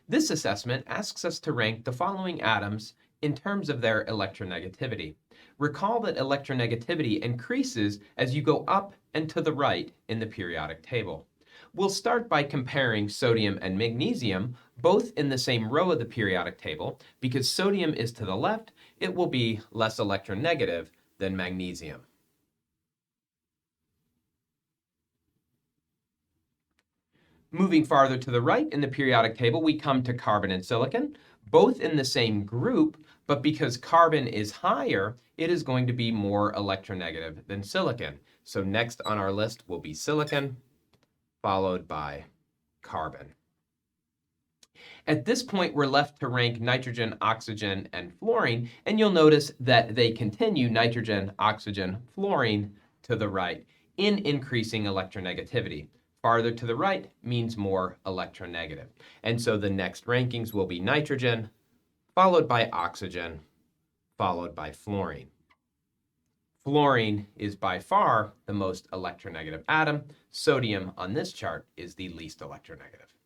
This assessment asks us to rank the following atoms in terms of their electronegativity. Recall that electronegativity increases as you go up and to the right in the periodic table. We'll start by comparing sodium and magnesium, both in the same row of the periodic table. Because sodium is to the left, it will be less electronegative than magnesium. Moving farther to the right in the periodic table, we come to carbon and silicon, both in the same group, but because carbon is higher, it is going to be more electronegative than silicon. So next on our list will be silicon, followed by carbon. At this point, we're left to rank nitrogen, oxygen, and fluorine, and you'll notice that they continue nitrogen, oxygen, fluorine to the right in increasing electronegativity. Farther to the right means more electronegative. And so the next rankings will be nitrogen, followed by oxygen, followed by fluorine. Fluorine is by far the most electronegative atom. Sodium on this chart is the least electronegative.